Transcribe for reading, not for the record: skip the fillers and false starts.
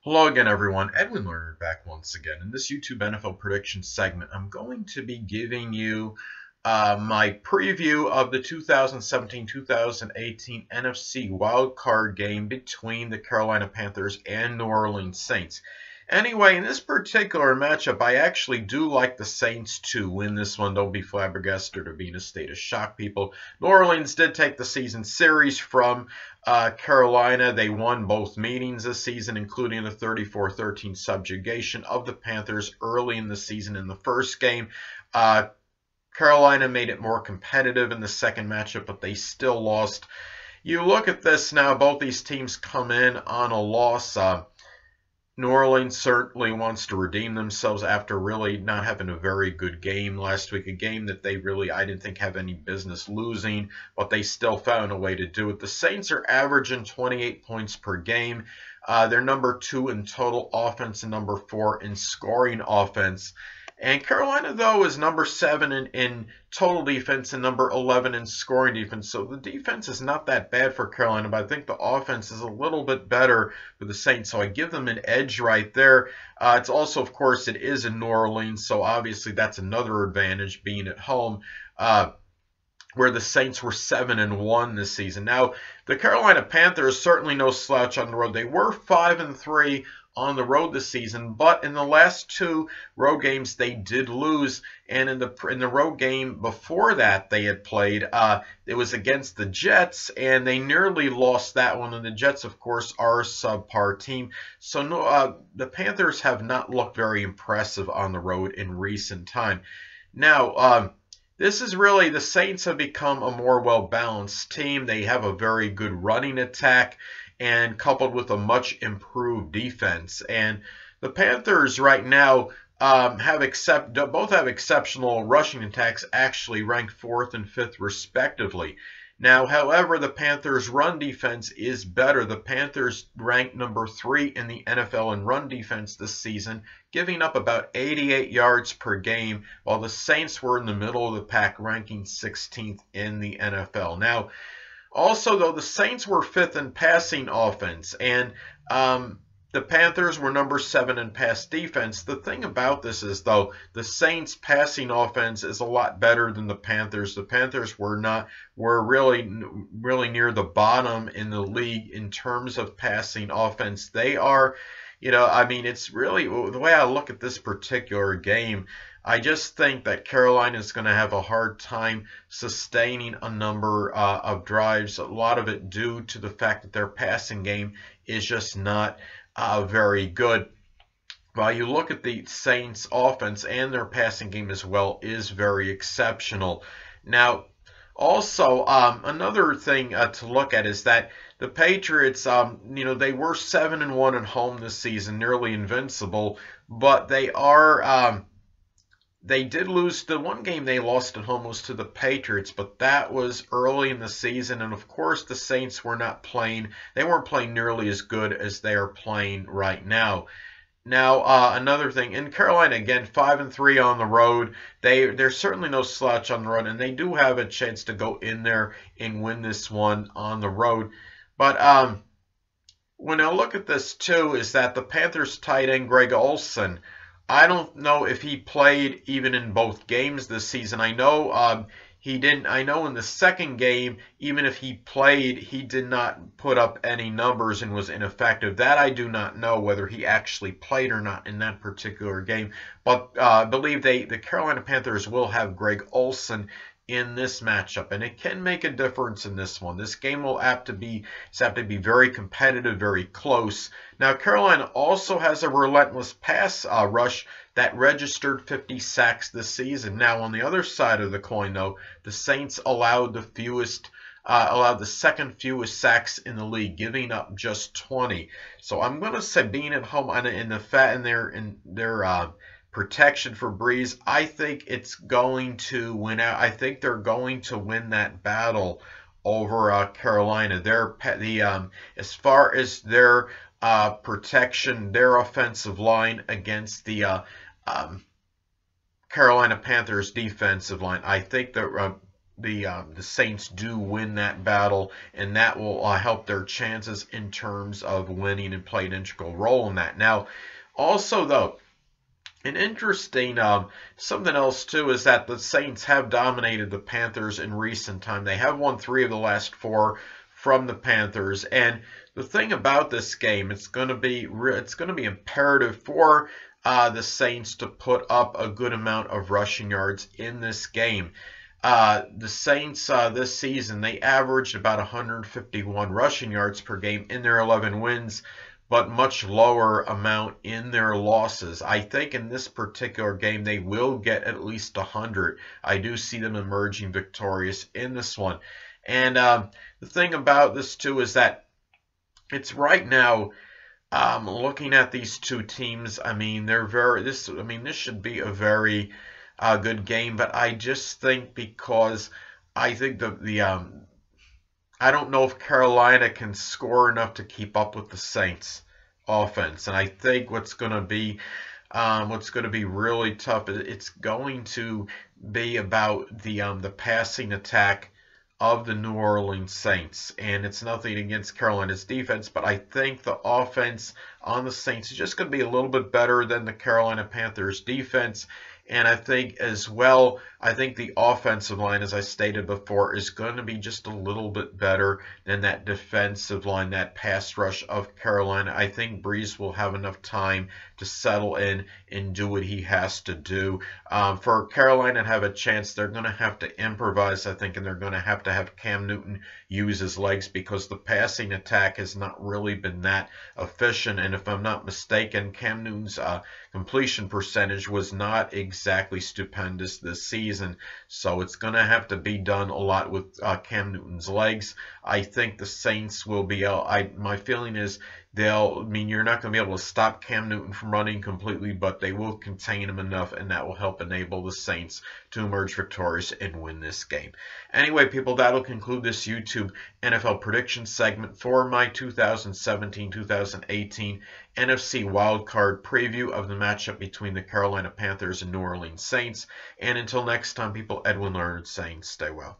Hello again, everyone. Edwin Learnard back once again. In this YouTube NFL prediction segment, I'm going to be giving you my preview of the 2017-2018 NFC wildcard game between the Carolina Panthers and New Orleans Saints. Anyway, in this particular matchup, I actually do like the Saints to win this one. Don't be flabbergasted or be in a state of shock, people. New Orleans did take the season series from Carolina. They won both meetings this season, including the 34-13 subjugation of the Panthers early in the season in the first game. Carolina made it more competitive in the second matchup, but they still lost. You look at this now, both these teams come in on a loss. New Orleans certainly wants to redeem themselves after really not having a very good game last week, a game that they really, I didn't think, have any business losing, but they still found a way to do it. The Saints are averaging 28 points per game. They're number 2 in total offense and number 4 in scoring offense. And Carolina, though, is number 7 in total defense and number 11 in scoring defense. So the defense is not that bad for Carolina, but I think the offense is a little bit better for the Saints. So I give them an edge right there. It's also, of course, it is in New Orleans, so obviously that's another advantage being at home, where the Saints were 7-1 this season. Now, the Carolina Panthers, certainly no slouch on the road. They were 5-3 on the road this season, but in the last 2 road games they did lose, and in the road game before that they had played, it was against the Jets, and they nearly lost that one. And the Jets, of course, are a subpar team, so the Panthers have not looked very impressive on the road in recent time. Now, this is really, the Saints have become a more well-balanced team. They have a very good running attack, and coupled with a much improved defense. And the Panthers right now both have exceptional rushing attacks, actually ranked 4th and 5th respectively. Now, however, the Panthers' run defense is better. The Panthers ranked number 3 in the NFL in run defense this season, giving up about 88 yards per game, while the Saints were in the middle of the pack, ranking 16th in the NFL. Now, also, though, the Saints were 5th in passing offense, and the Panthers were number 7 in pass defense. The thing about this is, though, the Saints' passing offense is a lot better than the Panthers. The Panthers were really near the bottom in the league in terms of passing offense. They are, I mean, it's really, the way I look at this particular game, I just think that Carolina is going to have a hard time sustaining a number of drives, a lot of it due to the fact that their passing game is just not very good. While you look at the Saints' offense, and their passing game as well is very exceptional. Now, also, another thing to look at is that the Patriots, they were 7-1 at home this season, nearly invincible, but they are... They did lose. The one game they lost at home was to the Patriots, but that was early in the season. And of course, the Saints were not playing. They weren't playing nearly as good as they are playing right now. Now, another thing, in Carolina, again, 5-3 on the road. There's certainly no slouch on the road, and they do have a chance to go in there and win this one on the road. But when I look at this, too, is that the Panthers tight end, Greg Olsen, I don't know if he played even in both games this season. I know he didn't. I know in the second game, even if he played, he did not put up any numbers and was ineffective. That I do not know whether he actually played or not in that particular game. But I believe the Carolina Panthers will have Greg Olsen in this matchup, and it can make a difference in this one. This game will have to be very competitive, very close. Now, Carolina also has a relentless pass rush that registered 50 sacks this season. Now, on the other side of the coin, though, the Saints allowed the second fewest sacks in the league, giving up just 20. So I'm going to say, being at home in their protection for Breeze, I think it's going to win out. I think they're going to win that battle over Carolina. As far as their protection, their offensive line against the Carolina Panthers defensive line, I think that the Saints do win that battle, and that will help their chances in terms of winning and play an integral role in that. Now, also though, an interesting something else too is that the Saints have dominated the Panthers in recent time. They have won 3 of the last 4 from the Panthers, and the thing about this game, it's going to be imperative for the Saints to put up a good amount of rushing yards in this game. The Saints this season, they averaged about 151 rushing yards per game in their 11 wins, but much lower amount in their losses. I think in this particular game they will get at least 100. I do see them emerging victorious in this one. And the thing about this too is that it's right now, looking at these two teams, I mean this should be a very good game, but I just think because I think I don't know if Carolina can score enough to keep up with the Saints offense, and I think what's going to be really tough, it's going to be about the passing attack of the New Orleans Saints. And it's nothing against Carolina's defense, but I think the offense on the Saints is just going to be a little bit better than the Carolina Panthers defense. And I think as well, I think the offensive line, as I stated before, is going to be just a little bit better than that defensive line, that pass rush of Carolina. I think Breeze will have enough time to settle in and do what he has to do. For Carolina to have a chance, they're going to have to improvise, I think, and they're going to have Cam Newton use his legs, because the passing attack has not really been that efficient. And if I'm not mistaken, Cam Newton's completion percentage was not exactly stupendous this season, so it's going to have to be done a lot with Cam Newton's legs. I think the Saints will be my feeling is you're not going to be able to stop Cam Newton from running completely, but they will contain him enough, and that will help enable the Saints to emerge victorious and win this game. Anyway, people, that'll conclude this YouTube NFL prediction segment for my 2017-2018 NFC wildcard preview of the matchup between the Carolina Panthers and New Orleans Saints. And until next time, people, Edwin Learnard saying stay well.